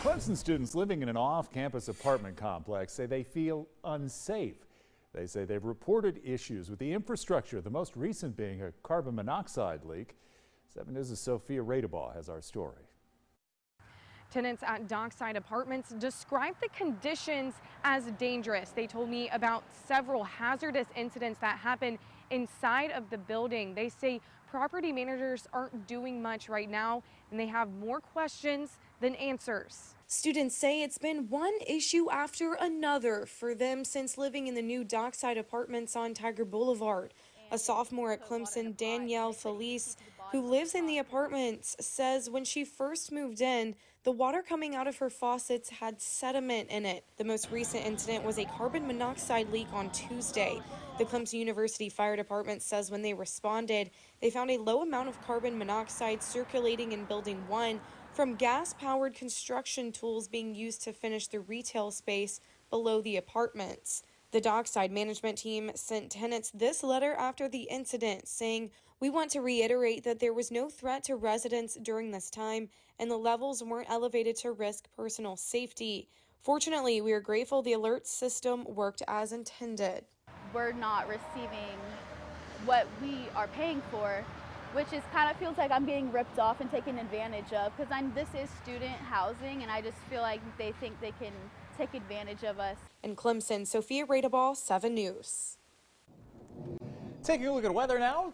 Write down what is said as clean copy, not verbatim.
Clemson students living in an off-campus apartment complex say they feel unsafe. They say they've reported issues with the infrastructure, the most recent being a carbon monoxide leak. 7 News' Sophia Radabaugh has our story. Tenants at Dockside Apartments describe the conditions as dangerous. They told me about several hazardous incidents that happened inside of the building. They say property managers aren't doing much right now, and they have more questions than answers. Students say it's been one issue after another for them since living in the new Dockside Apartments on Tiger Boulevard. A sophomore at Clemson, Danielle Felice, who lives in the apartments, says when she first moved in, the water coming out of her faucets had sediment in it. The most recent incident was a carbon monoxide leak on Tuesday. The Clemson University Fire Department says when they responded, they found a low amount of carbon monoxide circulating in Building 1 from gas-powered construction tools being used to finish the retail space below the apartments. The Dockside management team sent tenants this letter after the incident saying, "We want to reiterate that there was no threat to residents during this time and the levels weren't elevated to risk personal safety. Fortunately, we are grateful the alert system worked as intended." We're not receiving what we are paying for, which is kind of feels like I'm getting ripped off and taken advantage of, because this is student housing and I just feel like they think they can take advantage of us. In Clemson, Sophia Radabaugh, 7 News. Taking a look at weather now.